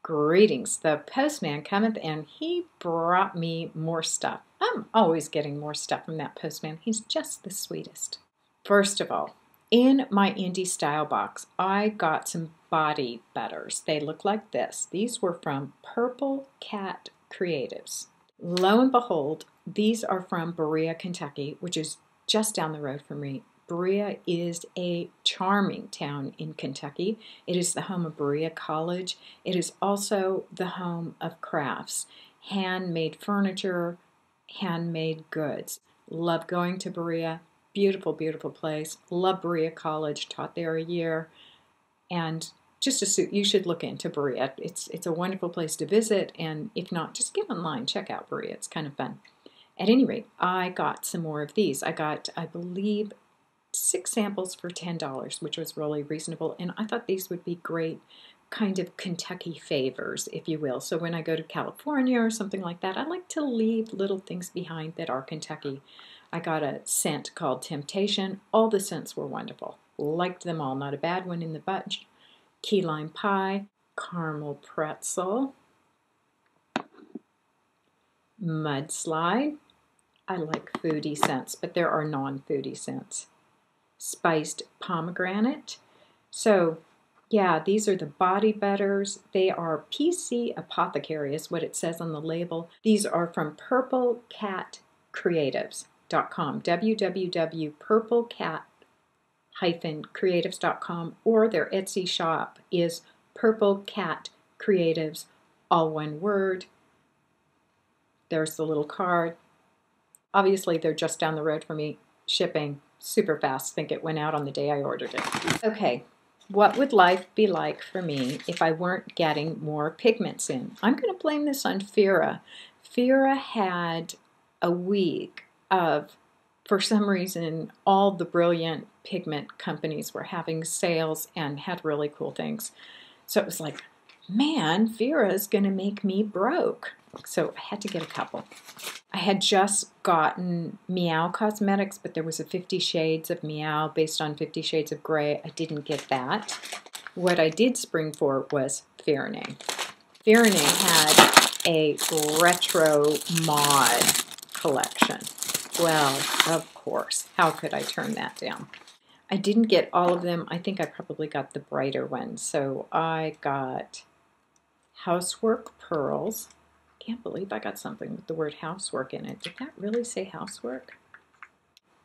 Greetings. The postman cometh and he brought me more stuff. I'm always getting more stuff from that postman. He's just the sweetest. First of all, in my indie style box, I got some body butters. They look like this. These were from PurpleCatCreatives. Lo and behold, these are from Berea, Kentucky, which is just down the road from me. Berea is a charming town in Kentucky. It is the home of Berea College. It is also the home of crafts, handmade furniture, handmade goods. Love going to Berea. Beautiful, beautiful place. Love Berea College. Taught there a year. And you should look into Berea. It's a wonderful place to visit. And if not, just get online. Check out Berea. It's kind of fun. At any rate, I got some more of these. I got, I believe, 6 samples for $10, which was really reasonable, and I thought these would be great kind of Kentucky favors, if you will. So when I go to California or something like that, I like to leave little things behind that are Kentucky. I got a scent called Temptation. All the scents were wonderful. Liked them all. Not a bad one in the bunch. Key lime pie, caramel pretzel, mudslide. I like foodie scents, but there are non-foodie scents. Spiced pomegranate. So yeah, these are the body butters. They are PC Apothecary is what it says on the label. These are from PurpleCatCreatives.com, www.purplecat-creatives.com, or their Etsy shop is PurpleCatCreatives, all one word. There's the little card. Obviously, they're just down the road from me. Shipping super fast. I think it went out on the day I ordered it. Okay, what would life be like for me if I weren't getting more pigments in? I'm going to blame this on Fyrinnae. Fyrinnae had a week of, for some reason, all the brilliant pigment companies were having sales and had really cool things. So it was like, man, Fyrinnae is going to make me broke. So I had to get a couple. I had just gotten Meow Cosmetics, but there was a 50 Shades of Meow based on 50 Shades of Grey. I didn't get that. What I did spring for was Fyrinnae. Fyrinnae had a retro mod collection. Well, of course. How could I turn that down? I didn't get all of them. I think I probably got the brighter ones. So I got Housework Pearls. Can't believe I got something with the word housework in it. Did that really say housework?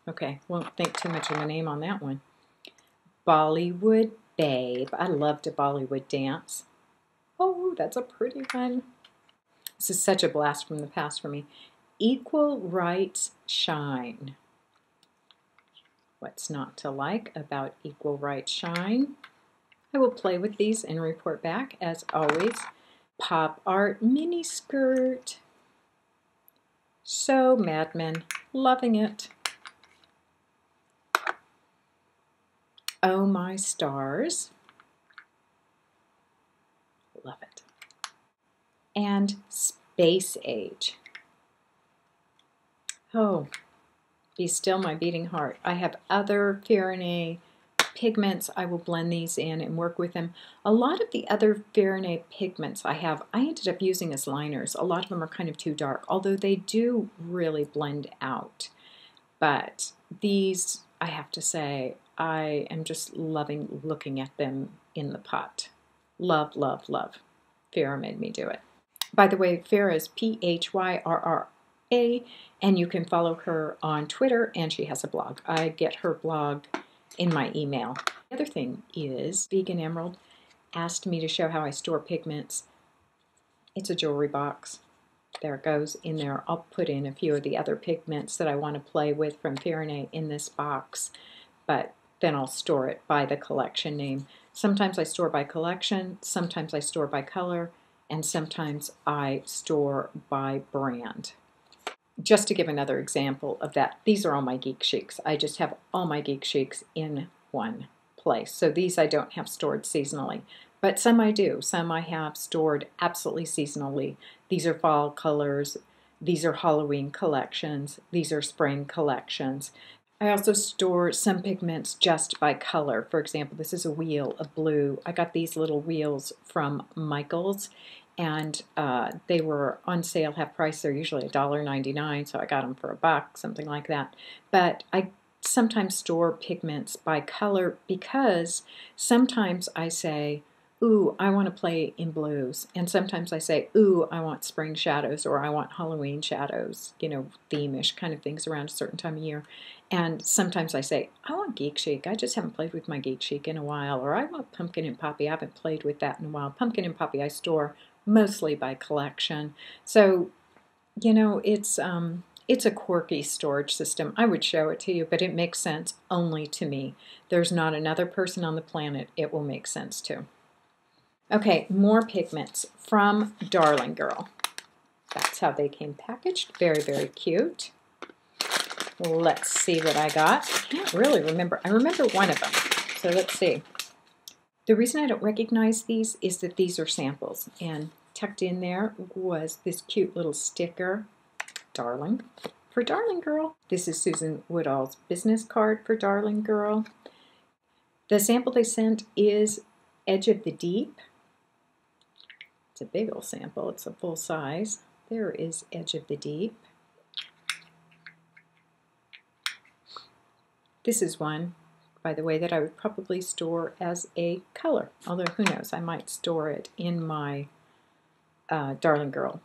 Okay, won't think too much of a name on that one. Bollywood Babe. I loved a Bollywood dance. Oh, that's a pretty one. This is such a blast from the past for me. Equal Rights Shine. What's not to like about Equal Rights Shine? I will play with these and report back as always. Pop Art Mini Skirt. So Mad Men, loving it. Oh My Stars. Love it. And Space Age. Oh, be still my beating heart. I have other Fyrinnae pigments. I will blend these in and work with them. A lot of the other Fyrinnae pigments I ended up using as liners. A lot of them are kind of too dark, although they do really blend out. But these, I have to say, I am just loving looking at them in the pot. Love, love, love. Fyrinnae made me do it. By the way, Fyrinnae is Phyrrra, and you can follow her on Twitter, and she has a blog. I get her blog in my email. The other thing is Vegan Emerald asked me to show how I store pigments. It's a jewelry box. There it goes in there. I'll put in a few of the other pigments that I want to play with from Fyrinnae in this box, but then I'll store it by the collection name. Sometimes I store by collection, sometimes I store by color, and sometimes I store by brand. Just to give another example of that, these are all my Geek Chics. I just have all my Geek Chics in one place. So these I don't have stored seasonally, but some I do. Some I have stored absolutely seasonally. These are fall colors. These are Halloween collections. These are spring collections. I also store some pigments just by color. For example, this is a wheel of blue. I got these little wheels from Michael's, and they were on sale half price. They're usually $1.99, so I got them for $1, something like that. But I sometimes store pigments by color because sometimes I say, ooh, I want to play in blues. And sometimes I say, ooh, I want spring shadows, or I want Halloween shadows, you know, theme-ish kind of things around a certain time of year. And sometimes I say, I want Geek Chic. I just haven't played with my Geek Chic in a while. Or I want Pumpkin and Poppy. I haven't played with that in a while. Pumpkin and Poppy I store mostly by collection. So, you know, it's a quirky storage system. I would show it to you, but it makes sense only to me. There's not another person on the planet it will make sense to. Okay, more pigments from Darling Girl. That's how they came packaged. Very, very cute. Let's see what I got. I can't really remember. I remember one of them. So let's see. The reason I don't recognize these is that these are samples. And tucked in there was this cute little sticker. Darling. For Darling Girl. This is Susan Woodall's business card for Darling Girl. The sample they sent is Edge of the Deep. It's a big old sample. It's a full size. There is Edge of the Deep. This is one, by the way, that I would probably store as a color. Although, who knows, I might store it in my Darling Girl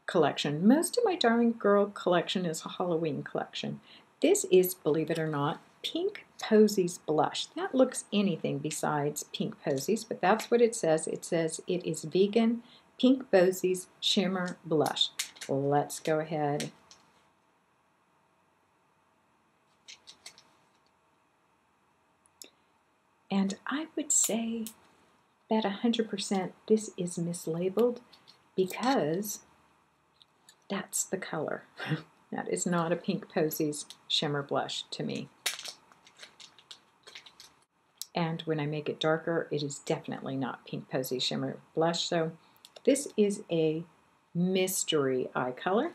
collection. Most of my Darling Girl collection is a Halloween collection. This is, believe it or not, Pink Posies Blush. That looks anything besides Pink Posies, but that's what it says. It says it is vegan Pink Posies Shimmer Blush. Let's go ahead. And I would say that 100% this is mislabeled because that's the color. That is not a Pink Posies Shimmer Blush to me. And when I make it darker, it is definitely not Pink Posies Shimmer Blush. So this is a mystery eye color.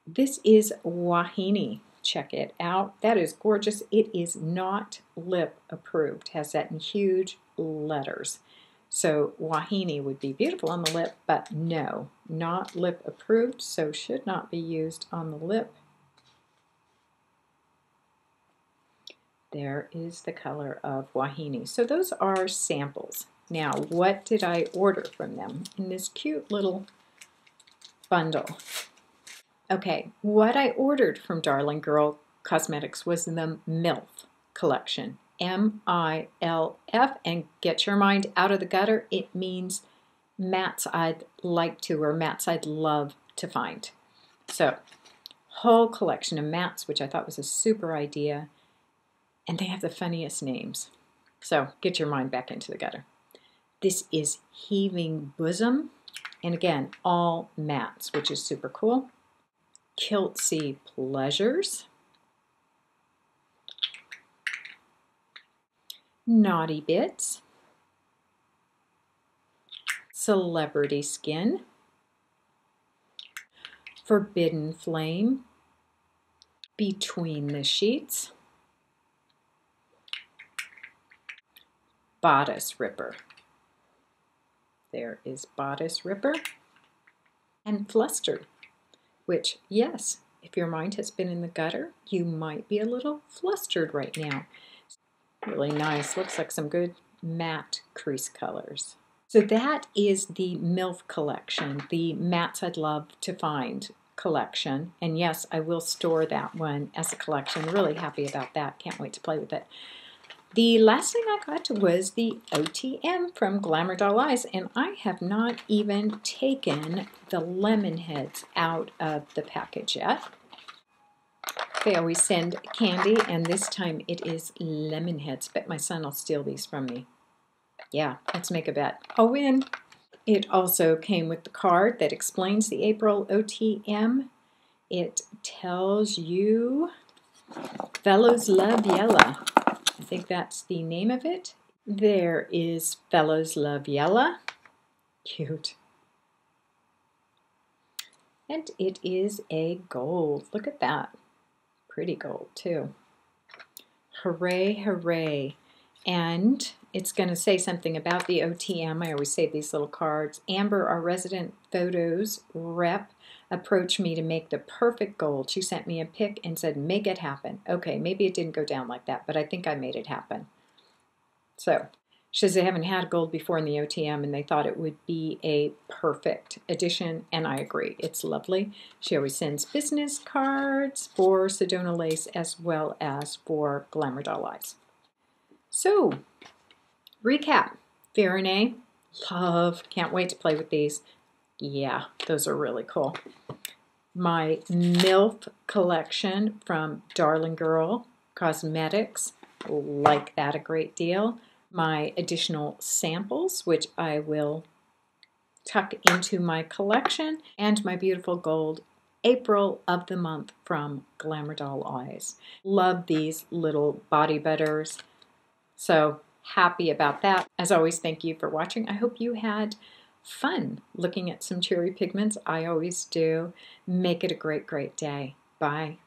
This is Wahine. Check it out. That is gorgeous. It is not lip approved. It has that in huge letters. So Wahine would be beautiful on the lip, but no, not lip approved, so should not be used on the lip. There is the color of Wahine. So those are samples. Now, what did I order from them in this cute little bundle? Okay, what I ordered from Darling Girl Cosmetics was the MILF collection. M-I-L-F, and get your mind out of the gutter. It means mattes I'd like to, or mattes I'd love to find. So, whole collection of mattes, which I thought was a super idea. And they have the funniest names. So get your mind back into the gutter. This is Heaving Bosom. And again, all mattes, which is super cool. Kiltsy Pleasures. Naughty Bits. Celebrity Skin. Forbidden Flame. Between the Sheets. Bodice Ripper. There is Bodice Ripper. And Flustered, which, yes, if your mind has been in the gutter, you might be a little flustered right now. Really nice. Looks like some good matte crease colors. So that is the MILF collection, the mattes I'd love to find collection. And yes, I will store that one as a collection. Really happy about that. Can't wait to play with it. The last thing I got was the OTM from Glamour Doll Eyes, and I have not even taken the lemon heads out of the package yet. They always send candy, and this time it is lemon heads. Bet my son will steal these from me. Yeah, let's make a bet. I'll win. It also came with the card that explains the April OTM. It tells you Fellows Love Yella. I think that's the name of it. There is Fellows Love Yella. Cute. And it is a gold. Look at that. Pretty gold too. Hooray, hooray. And it's going to say something about the OTM. I always save these little cards. Amber, our resident photos rep, approached me to make the perfect gold. She sent me a pic and said, make it happen. Okay, maybe it didn't go down like that, but I think I made it happen. So she says they haven't had gold before in the OTM and they thought it would be a perfect addition, and I agree. It's lovely. She always sends business cards for Sedona Lace as well as for Glamour Doll Eyes. So, recap. Fyrinnae, love, can't wait to play with these. Yeah, those are really cool. My MILF collection from Darling Girl Cosmetics, like that a great deal. My additional samples, which I will tuck into my collection, and my beautiful gold April of the month from Glamour Doll Eyes. Love these little body butters. So happy about that. As always, thank you for watching. I hope you had fun looking at some cherry pigments. I always do. Make it a great, great day. Bye.